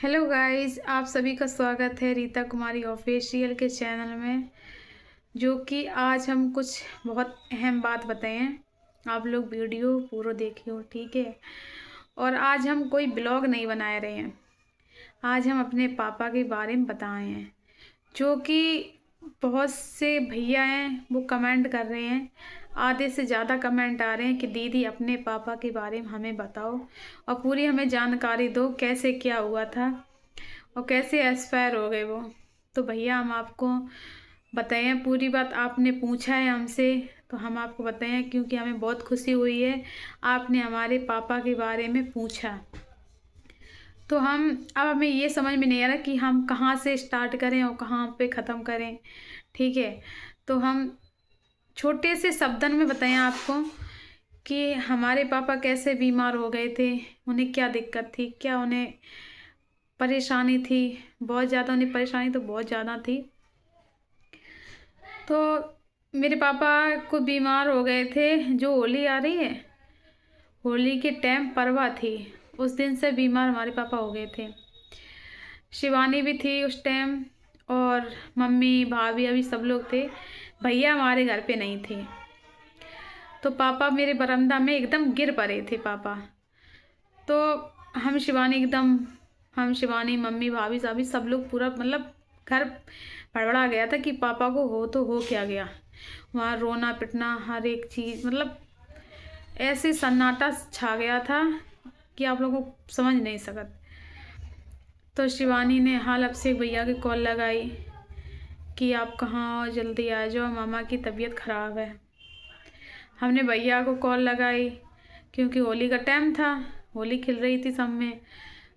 Hello guys, आप सभी का स्वागत है रीता कुमारी ऑफिशियल के चैनल में। जो कि आज हम कुछ बहुत अहम बात बताएं। आप लोग वीडियो पूरा देखियो, ठीक है। और आज हम कोई ब्लॉग नहीं बना रहे हैं। आज हम अपने पापा के बारे में बताए हैं। जो कि बहुत से भैया हैं वो कमेंट कर रहे हैं। आधे से ज़्यादा कमेंट आ रहे हैं कि दीदी अपने पापा के बारे में हमें बताओ और पूरी हमें जानकारी दो, कैसे क्या हुआ था और कैसे एक्सपायर हो गए वो। तो भैया हम आपको बताएं पूरी बात। आपने पूछा है हमसे तो हम आपको बताएं, क्योंकि हमें बहुत खुशी हुई है आपने हमारे पापा के बारे में पूछा। तो हम अब हमें ये समझ में नहीं आ रहा कि हम कहाँ से स्टार्ट करें और कहाँ पे ख़त्म करें, ठीक है। तो हम छोटे से शब्दन में बताएं आपको कि हमारे पापा कैसे बीमार हो गए थे, उन्हें क्या दिक्कत थी, क्या उन्हें परेशानी थी। बहुत ज़्यादा उन्हें परेशानी तो बहुत ज़्यादा थी। तो मेरे पापा को बीमार हो गए थे, जो होली आ रही है, होली के टाइम परवा थी, उस दिन से बीमार हमारे पापा हो गए थे। शिवानी भी थी उस टाइम और मम्मी भाभी अभी सब लोग थे। भैया हमारे घर पे नहीं थे। तो पापा मेरे बरामदा में एकदम गिर पड़े थे पापा। तो हम शिवानी मम्मी भाभी साभी सब लोग पूरा मतलब घर भड़बड़ा गया था कि पापा को हो तो हो क्या गया। वहाँ रोना पिटना हर एक चीज़, मतलब ऐसे सन्नाटा छा गया था कि आप लोगों को समझ नहीं सकत। तो शिवानी ने हाल अभिषेक भैया की कॉल लगाई कि आप कहाँ हो, जल्दी आ जाओ, मामा की तबीयत ख़राब है। हमने भैया को कॉल लगाई क्योंकि होली का टाइम था, होली खिल रही थी सब में।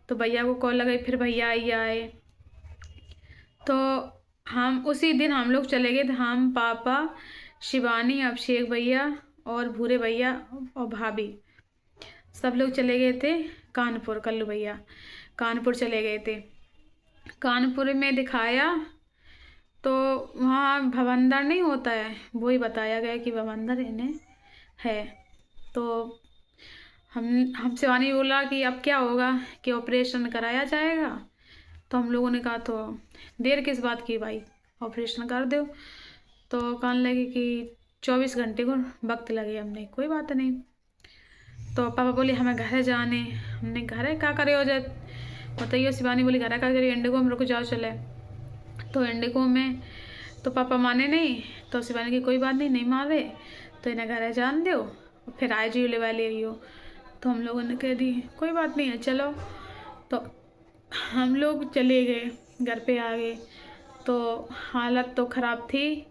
तो भैया को कॉल लगाई, फिर भैया ही आए। तो हम उसी दिन हम लोग चले गए थे, हम पापा शिवानी अभिषेक भैया और भूरे भैया और भाभी सब लोग चले गए थे कानपुर। कल्लू भैया कानपुर चले गए थे। कानपुर में दिखाया तो वहाँ भवंदर नहीं होता है, वही बताया गया कि भवंदर इन्हें है। तो हम शिवानी बोला कि अब क्या होगा, कि ऑपरेशन कराया जाएगा। तो हम लोगों ने कहा तो देर किस बात की भाई, ऑपरेशन कर दो। तो कहने लगे कि 24 घंटे को वक्त लगे। हमने कोई बात नहीं। तो पापा बोले हमें घर जाने। हमने घर क्या करे हो जाए बताइए। शिवानी बोली घर क्या करिए, इंडिगो में रुक जाओ चले। तो इंडिगो में तो पापा माने नहीं। तो शिवानी की कोई बात नहीं, नहीं मान रहे तो इन्हें घर जान दो, फिर आए जी ले वाले हो। तो हम लोगों ने कह दी कोई बात नहीं है चलो। तो हम लोग चले गए, घर पे आ गए। तो हालत तो ख़राब थी,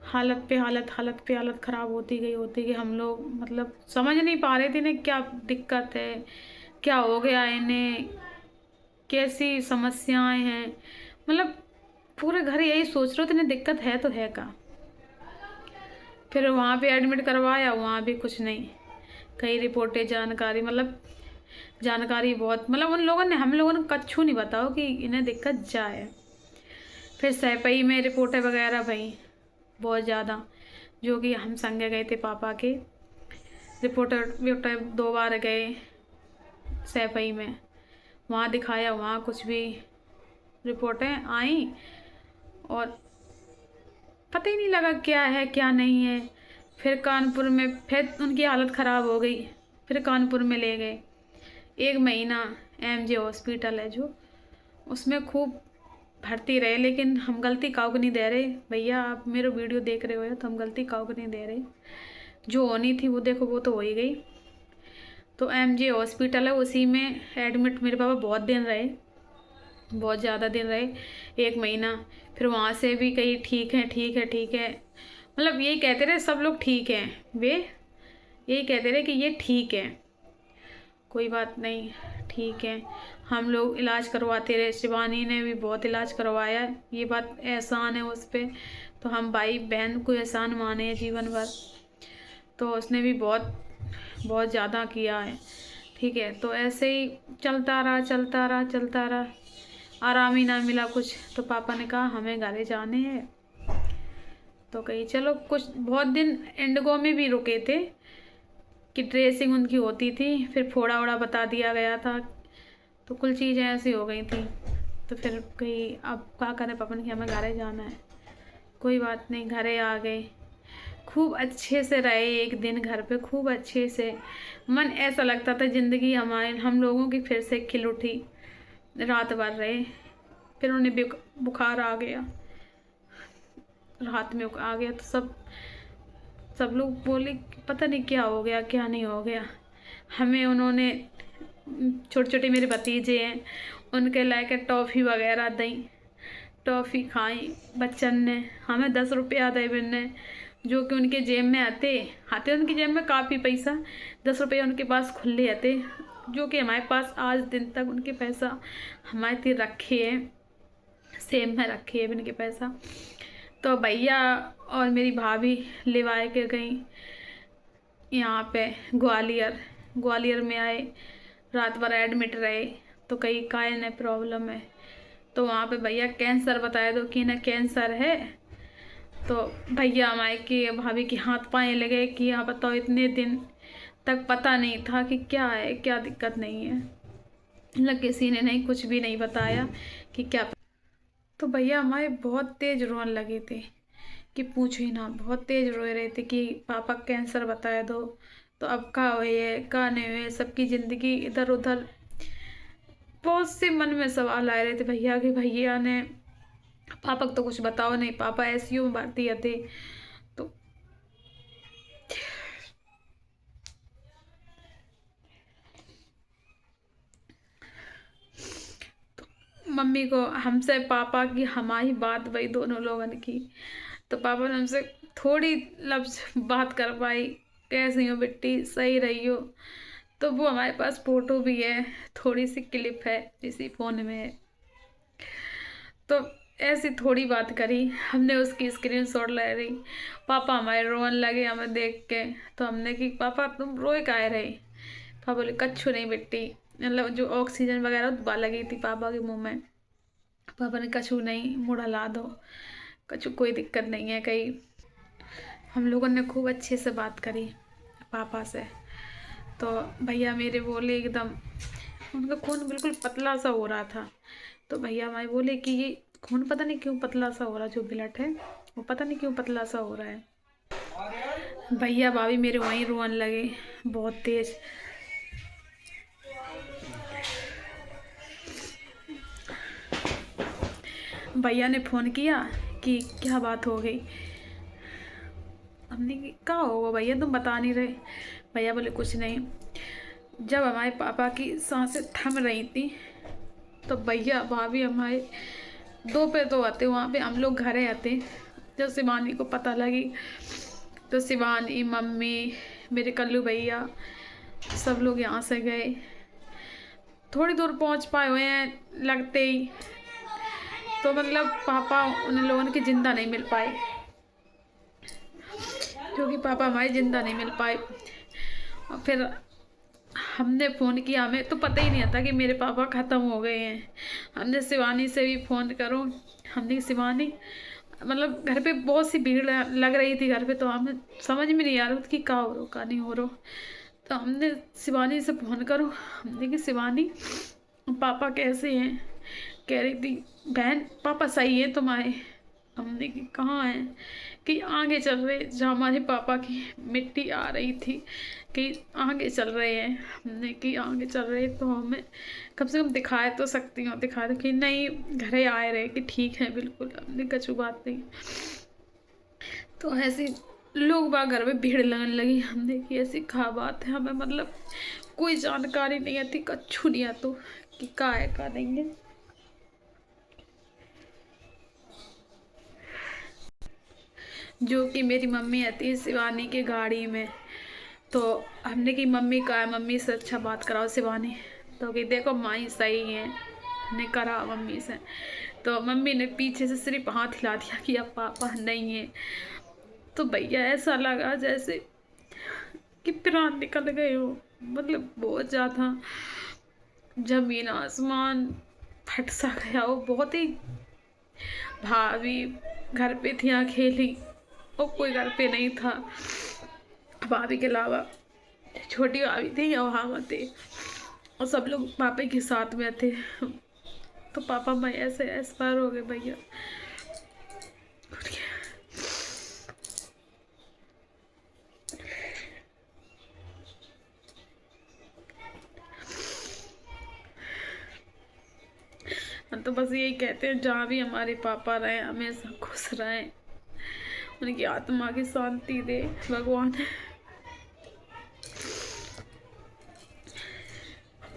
हालत पे हालत ख़राब होती गई। हम लोग मतलब समझ नहीं पा रहे थे इन्हें क्या दिक्कत है, क्या हो गया इन्हें, कैसी समस्याएं हैं। मतलब पूरे घर यही सोच रहे थे इन्हें दिक्कत है तो है का। फिर वहाँ पे एडमिट करवाया, वहाँ भी कुछ नहीं। कई रिपोर्टें जानकारी मतलब जानकारी बहुत मतलब उन लोगों ने हम लोगों ने कच्छू नहीं बताओ कि इन्हें दिक्कत जाए। फिर सैपई में रिपोर्टें वगैरह भई बहुत ज़्यादा, जो कि हम संगे गए थे पापा के। रिपोर्टर 2 बार गए सैपई में, वहाँ दिखाया, वहाँ कुछ भी रिपोर्टें आई और पता ही नहीं लगा क्या है क्या नहीं है। फिर कानपुर में फिर उनकी हालत ख़राब हो गई, फिर कानपुर में ले गए। 1 महीना एमजे हॉस्पिटल है जो, उसमें खूब भर्ती रहे। लेकिन हम गलती काऊ को नहीं दे रहे भैया, आप मेरे वीडियो देख रहे हो तो हम गलती काऊ को नहीं दे रहे। जो होनी थी वो देखो वो तो हो ही गई। तो एमजे हॉस्पिटल है, उसी में एडमिट मेरे पापा बहुत दिन रहे, बहुत ज़्यादा दिन रहे, 1 महीना। फिर वहाँ से भी कहीं ठीक है ठीक है ठीक है, मतलब यही कहते रहे सब लोग ठीक हैं, वे यही कहते रहे कि ये ठीक है, कोई बात नहीं ठीक है। हम लोग इलाज करवाते रहे, शिवानी ने भी बहुत इलाज करवाया। ये बात एहसान है उस पर, तो हम भाई बहन को एहसान माने हैं जीवन भर। तो उसने भी बहुत बहुत ज़्यादा किया है, ठीक है। तो ऐसे ही चलता रहा चलता रहा चलता रहा, आराम ही ना मिला कुछ। तो पापा ने कहा हमें घरे जाने हैं। तो कही चलो, कुछ बहुत दिन इंडिगो में भी रुके थे कि ड्रेसिंग उनकी होती थी। फिर फोड़ा वोड़ा बता दिया गया था तो कुछ चीज़ें ऐसी हो गई थी। तो फिर कहीं अब क्या करें, पापा ने कि हमें घरे जाना है। कोई बात नहीं, घरे आ गए। खूब अच्छे से रहे एक दिन घर पे, खूब अच्छे से। मन ऐसा लगता था ज़िंदगी हम लोगों की फिर से खिल उठी। रात भर रहे, फिर उन्हें बुखार आ गया, रात में आ गया। तो सब लोग बोले पता नहीं क्या हो गया क्या नहीं हो गया। हमें उन्होंने छोटे छोटे मेरे भतीजे हैं, उनके लाके टॉफ़ी वगैरह दी, टॉफ़ी खाई बच्चन ने। हमें 10 रुपया दे बिन्ने, जो कि उनके जेब में आते उनकी जेब में काफ़ी पैसा। 10 रुपये उनके पास खुले आते, जो कि हमारे पास आज दिन तक उनके पैसा हमारे तीर रखे है, सेम में रखे है उनके पैसा। तो भैया और मेरी भाभी लेवाए के गई यहाँ पे ग्वालियर में आए, रात भर एडमिट रहे। तो कहीं काय ने प्रॉब्लम है, तो वहाँ पे भैया कैंसर बताया दो कि ना कैंसर है। तो भैया हमारे की भाभी के हाथ पाए लगे कि यहाँ बताओ, इतने दिन तक पता नहीं था कि क्या है, क्या दिक्कत नहीं है। मतलब किसी ने नहीं, कुछ भी नहीं बताया कि क्या। तो भैया हमारे बहुत तेज़ रोने लगे थे कि पूछो ही ना, बहुत तेज़ रो रहे थे कि पापा कैंसर बताया दो। तो अब का हुए है का नहीं हुए, सबकी ज़िंदगी इधर उधर। बहुत से मन में सवाल आ रहे थे भैया के। भैया ने पापा को तो कुछ बताओ नहीं, पापा ICU में भर्ती थे। तो मम्मी को हमसे पापा की हमारी बात वही दोनों लोगों की। तो पापा ने हमसे थोड़ी लफ्ज़ बात कर पाई, कैसी हो बेटी, सही रही हो। तो वो हमारे पास फ़ोटो भी है, थोड़ी सी क्लिप है, इसी फ़ोन में है। तो ऐसी थोड़ी बात करी हमने, उसकी स्क्रीनशॉट ले रही। पापा हमारे रोने लगे हमें देख के। तो हमने कि पापा तुम रोए काहे रहे। पापा बोले कच्छू नहीं बेटी, मतलब जो ऑक्सीजन वगैरह दबा लगी थी पापा के मुंह में। पापा ने कछु नहीं, मुँह हिला दो, कछु कोई दिक्कत नहीं है कहीं। हम लोगों ने खूब अच्छे से बात करी पापा से। तो भैया मेरे बोले एकदम, उनका खून बिल्कुल पतला सा हो रहा था। तो भैया हमारे बोले कि ये खून पता नहीं क्यों पतला सा हो रहा है, जो ब्लड है वो पता नहीं क्यों पतला सा हो रहा है। भैया भाभी मेरे वहीं रोने लगे बहुत तेज़। भैया ने फ़ोन किया कि क्या बात हो गई। हमने कि क्या होगा भैया, तुम बता नहीं रहे। भैया बोले कुछ नहीं। जब हमारे पापा की सांसें थम रही थी, तो भैया भाभी हमारे दो पे तो आते, वहाँ पे हम लोग घरे आते। जब शिवानी को पता लगी तो शिवानी, मम्मी, मेरे कल्लू भैया, सब लोग यहाँ से गए। थोड़ी दूर पहुँच पाए हुए हैं लगते ही। तो मतलब पापा उन लोगों के ज़िंदा नहीं मिल पाए, क्योंकि पापा हमारे ज़िंदा नहीं मिल पाए। और फिर हमने फ़ोन किया, हमें तो पता ही नहीं था कि मेरे पापा ख़त्म हो गए हैं। हमने शिवानी से भी फ़ोन करो, हमने शिवानी, मतलब घर पे बहुत सी भीड़ लग रही थी घर पे। तो हमें समझ में नहीं आ रहा था कि क्या हो रहा क्या नहीं हो रहा। तो हमने शिवानी से फ़ोन करो, हमने कि शिवानी पापा कैसे हैं। कह रही थी बहन पापा सही है तुम्हारे। हमने कि कहाँ है, कि आगे चल रहे, जहाँ हमारे पापा की मिट्टी आ रही थी कि आगे चल रहे हैं। हमने कि आगे चल रहे तो हमें कम से कम दिखाए तो सकती हूँ, दिखा दो कि नहीं घरे आए रहे कि ठीक है बिल्कुल। हमने कछु बात नहीं। तो ऐसी लोग बाग घर में भीड़ लगने लगी। हमने कि ऐसी खा बात है, हमें मतलब कोई जानकारी नहीं आती, कछु नहीं आती कि का है का नहीं है। जो कि मेरी मम्मी आती है शिवानी की गाड़ी में। तो हमने की मम्मी का है, मम्मी से अच्छा बात कराओ शिवानी। तो कि देखो माई सही है, ने करा मम्मी से। तो मम्मी ने पीछे से सिर्फ हाथ हिला दिया कि अब पापा नहीं है। तो भैया ऐसा लगा जैसे कि प्राण निकल गए हो, मतलब बहुत ज़्यादा जमीन आसमान फट सा गया हो। बहुत ही, भाभी घर पे थी अकेली और कोई घर पे नहीं था भाभी के अलावा। छोटी भाभी थी या वहाँ थे। और सब लोग पापा के साथ में थे। तो पापा मैं ऐसे एक्सपायर हो गए भैया। हम तो बस यही कहते हैं, जहाँ भी हमारे पापा रहे हमेशा खुश रहें, उनकी आत्मा की शांति दे भगवान।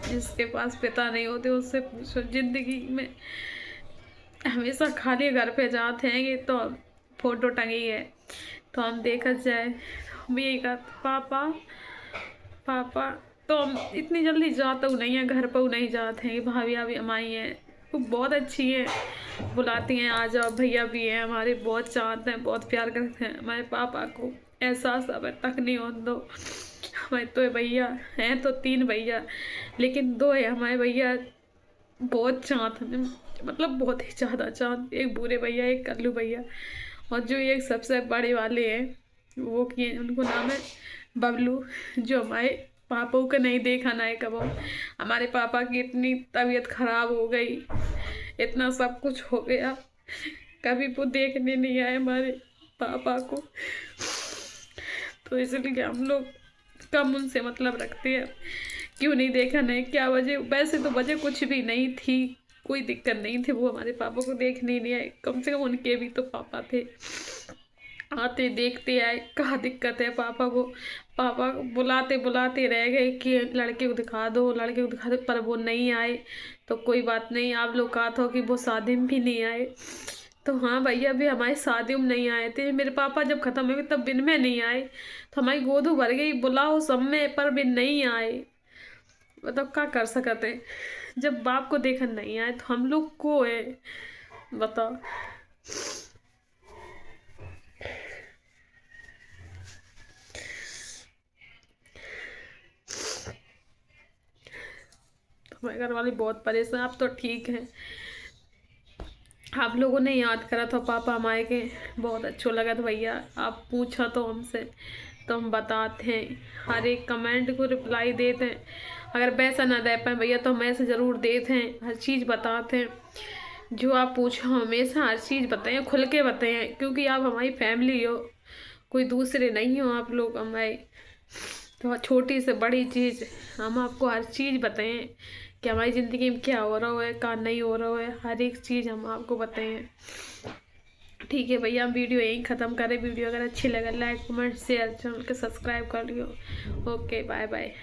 जिसके पास पिता नहीं होते उससे पूछो, जिंदगी में हमेशा खाली घर पे जाते हैं, ये तो फोटो टंगी है तो हम देखा जाए तो हम यही कहते पापा पापा। तो हम इतनी जल्दी जाते नहीं है घर पर नहीं जाते हैं। भाभी अभी हमारी हैं, वो बहुत अच्छी है, बुलाती हैं आ जाओ। भैया भी हैं हमारे, बहुत चाहते हैं, बहुत प्यार करते हैं हमारे पापा को। एहसास अब तक नहीं हो दो हमारे तो भैया हैं, तो 3 भैया, लेकिन 2 है हमारे भैया बहुत चाहते हैं, मतलब बहुत ही ज़्यादा चाहते। एक बूढ़े भैया, एक कल्लू भैया, और जो एक सबसे बड़े वाले हैं वो किए, उनको नाम है बबलू, जो हमारे पापा को नहीं देखा ना है कब। हमारे पापा की इतनी तबीयत खराब हो गई, इतना सब कुछ हो गया, कभी वो देखने नहीं आए हमारे पापा को। तो इसलिए हम लोग कम उनसे मतलब रखते हैं। क्यों नहीं देखा, नहीं क्या वजह, वैसे तो वजह कुछ भी नहीं थी, कोई दिक्कत नहीं थी, वो हमारे पापा को देखने नहीं आए। कम से कम उनके भी तो पापा थे, आते देखते आए, कहाँ दिक्कत है पापा को। पापा बुलाते बुलाते रह गए कि लड़के को दिखा दो, लड़के को दिखा दो, पर वो नहीं आए। तो कोई बात नहीं, आप लोग कहा था कि वो शादी में भी नहीं आए। तो हाँ भैया भी हमारी शादियों में नहीं आए थे। मेरे पापा जब खत्म हुए तब बिन में नहीं आए, तो हमारी गोद भर गई, बुलाओ सब में, पर बिन नहीं आए। मतलब क्या कर सकते, जब बाप को देखने नहीं आए तो हम लोग को है, बताओ। हमारे घर वाले बहुत परेशान। आप तो ठीक है, आप लोगों ने याद करा था पापा हमारे के, बहुत अच्छा लगा था भैया। आप पूछा तो हमसे तो हम बताते हैं, हर एक कमेंट को रिप्लाई देते हैं। अगर पैसा ना दे पाए भैया तो हम ऐसे ज़रूर देते हैं, हर चीज़ बताते हैं। जो आप पूछो हमेशा हर चीज़ बताएं, खुल के बताएं, क्योंकि आप हमारी फैमिली हो, कोई दूसरे नहीं हो आप लोग हमारे। तो छोटी से बड़ी चीज़ हम आपको हर चीज़ बताएं कि हमारी ज़िंदगी में क्या हो रहा है, क्या नहीं हो रहा है, हर एक चीज़ हम आपको बताएं। ठीक है भैया, हम वीडियो यहीं ख़त्म करें। वीडियो अगर अच्छी लगे लाइक कमेंट शेयर, चैनल को सब्सक्राइब कर लियो। Okay bye bye.